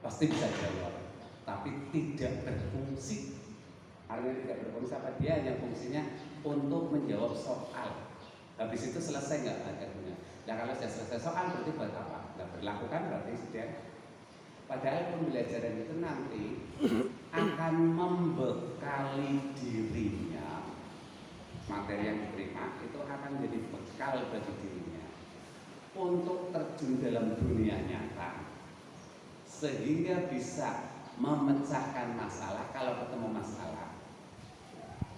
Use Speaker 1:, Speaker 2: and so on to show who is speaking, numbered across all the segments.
Speaker 1: pasti bisa jawab, tapi tidak berfungsi. Artinya tidak berfungsi apa? Dia hanya fungsinya untuk menjawab soal. Habis itu selesai, nggak ada guna. Nah kalau sudah selesai soal berarti buat apa? Nggak berlaku kan, berarti sudah. Padahal pembelajaran itu nanti akan membekali dirinya. Materi yang diterima itu akan jadi bekal bagi dirinya untuk terjun dalam dunia nyata, sehingga bisa memecahkan masalah kalau ketemu masalah,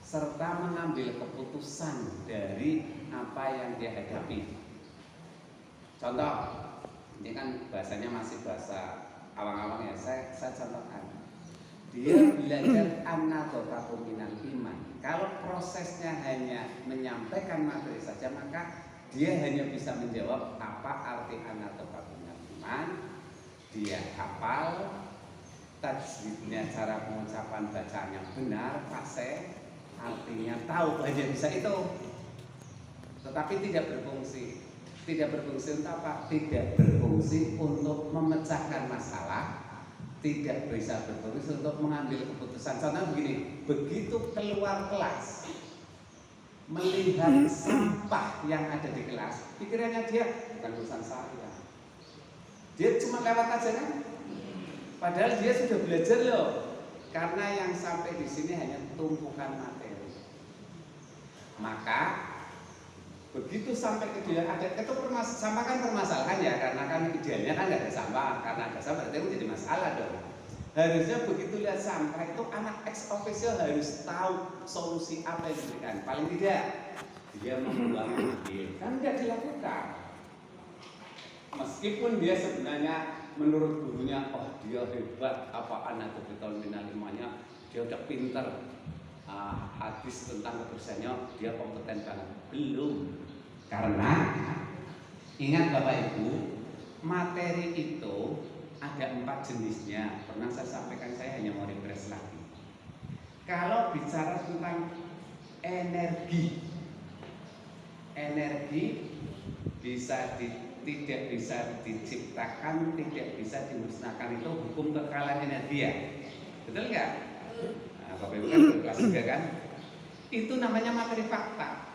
Speaker 1: serta mengambil keputusan dari apa yang dia hadapi. Contoh, ini kan bahasanya masih bahasa awang-awang ya, saya contohkan. Dia belajar an-nadhafatu minal iman. Kalau prosesnya hanya menyampaikan materi saja, maka dia hanya bisa menjawab apa arti an-nadhafatu minal iman. Dia hafal, tajwidnya, cara pengucapan bacanya benar, fasih, artinya tahu, hanya bisa itu. Tetapi tidak berfungsi. Tidak berfungsi untuk apa? Tidak berfungsi untuk memecahkan masalah, tidak bisa berfungsi untuk mengambil keputusan. Contohnya begini, begitu keluar kelas, melihat sampah yang ada di kelas, pikirannya dia bukan urusan saya. Dia cuma lewat aja kan? Padahal dia sudah belajar loh. Karena yang sampai di sini hanya tumpukan materi. Maka begitu sampai ke dia ada itu sampah kan permasalahan ya, karena kan idealnya kan nggak ada sampah, karena ada sampah berarti menjadi masalah dong. Harusnya begitu lihat sampah itu anak ex officio harus tahu solusi apa yang diberikan. Paling tidak dia membuang ambil, kan tidak dilakukan. Meskipun dia sebenarnya menurut gurunya, oh dia hebat, apa anak betul minal imannya, dia udah pinter. Hadis tentang kebersihannya dia kompeten banget. Belum, karena ingat Bapak Ibu, materi itu ada 4 jenisnya. Pernah saya sampaikan, saya hanya mau refresh lagi. Kalau bicara tentang energi tidak bisa diciptakan, tidak bisa dimusnahkan, itu hukum kekalahan energi ya, betul nggak? Bapak Ibu kan kelas 3 kan? Itu namanya materi fakta.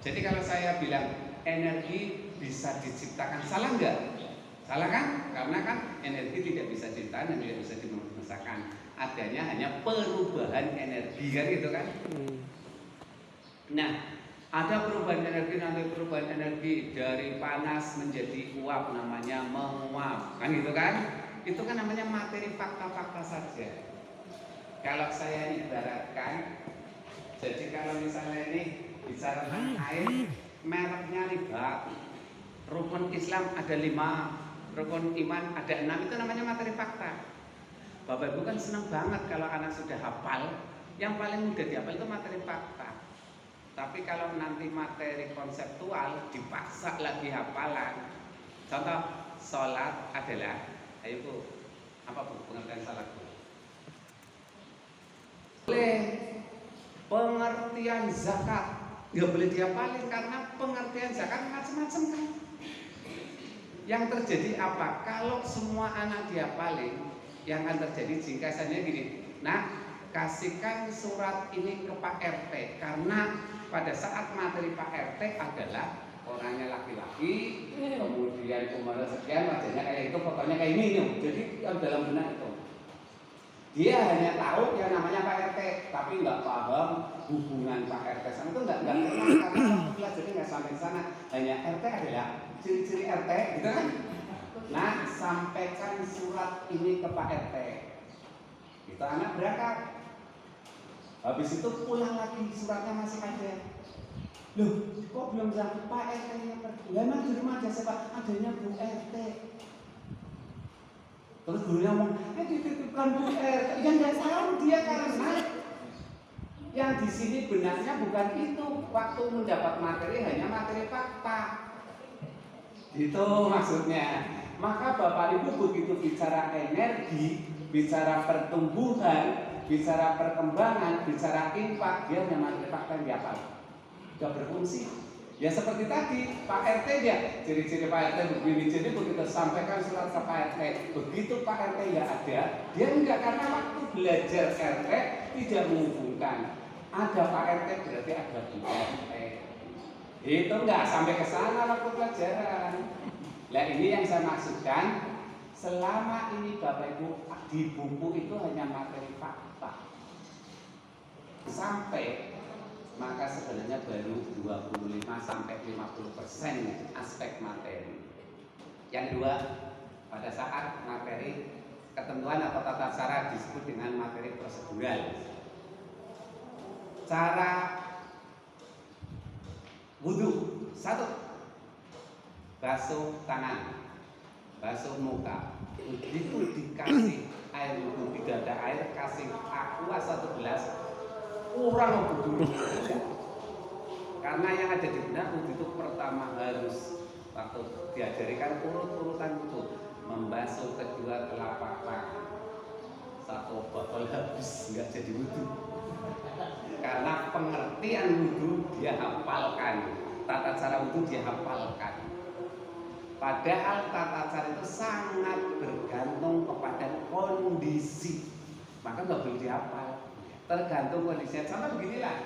Speaker 1: Jadi kalau saya bilang energi bisa diciptakan, salah nggak? Salah kan? Karena kan energi tidak bisa diciptakan dan tidak bisa dimusnahkan. Adanya hanya perubahan energi kan gitu kan? Nah, ada perubahan energi dari panas menjadi uap, namanya menguap kan gitu kan? Itu kan namanya materi fakta-fakta saja. Kalau saya ibaratkan, jadi kalau misalnya ini bicara tentang air, mereknya riba, rukun Islam ada 5, rukun iman ada 6, itu namanya materi fakta. Bapak Ibu kan senang banget kalau anak sudah hafal, yang paling mudah dihafal itu materi fakta. Tapi kalau nanti materi konseptual dipaksa lagi hafalan. Contoh, sholat adalah, ayo Bu, apa Bu pengertian sholat Bu? Boleh. Pengertian zakat nggak boleh dihafalin, karena pengertian zakat macam-macam kan. Yang terjadi apa? Kalau semua anak dihafalin, yang akan terjadi jingkasannya gini. Nah, kasihkan surat ini ke Pak RT, karena pada saat materi Pak RT adalah orangnya laki-laki, kemudian umurnya sekian, wajahnya kayak itu, fotonya kayak ini. Jadi dalam benak itu dia hanya tahu yang namanya Pak RT, tapi nggak paham hubungan Pak RT sama itu, nggak pernah, karena belajarnya nggak sampai sana. Hanya RT adalah ciri-ciri RT, gitu kan? Nah, sampaikan surat ini ke Pak RT. Itu anak berangkat. Habis itu pulang lagi, suratnya masih ada. Loh, kok belum sampai Pak RT-nya pergi? Lah emang di rumah ada siapa? Adanya Bu RT. Terus gurunya ngomong, dititipkan Bu RT. Yang nggak tahu dia, karena yang di sini benarnya bukan itu. Waktu mendapat materi hanya materi fakta. Itu maksudnya. Maka Bapak Ibu begitu bicara energi, bicara pertumbuhan, bicara perkembangan, bicara infak, dia hanya materi fakta yang dihafal. Gak berfungsi. Ya seperti tadi, Pak RT dia, ciri-ciri Pak RT begini, jadi begitu sampaikan surat ke Pak RT, begitu Pak RT ya ada, dia enggak, karena waktu belajar RT tidak menghubungkan. Ada Pak RT berarti ada Bu RT. Itu enggak sampai ke sana waktu pelajaran. Nah ini yang saya maksudkan, selama ini Bapak Ibu di buku itu hanya materi fakta. Sampai maka sebenarnya baru 25 sampai 50% aspek materi. Yang kedua, pada saat materi ketentuan atau tata cara disebut dengan materi prosedural. Cara wudhu, 1, basuh tangan, basuh muka. Begitu dikasih air wudhu, tidak ada air, kasih aqua 1 gelas, kurang wudhu. Karena yang ada di benak wudhu itu pertama harus waktu diajarikan urut-urutan wudhu, membasuh kedua telapak tangan. 1 botol habis nggak jadi wudhu. Karena pengertian wudhu dia hafalkan, tata cara wudhu dia hafalkan. Padahal tata cara itu sangat bergantung kepada kondisi, maka nggak boleh dihafal. Tergantung kondisi. Contoh beginilah.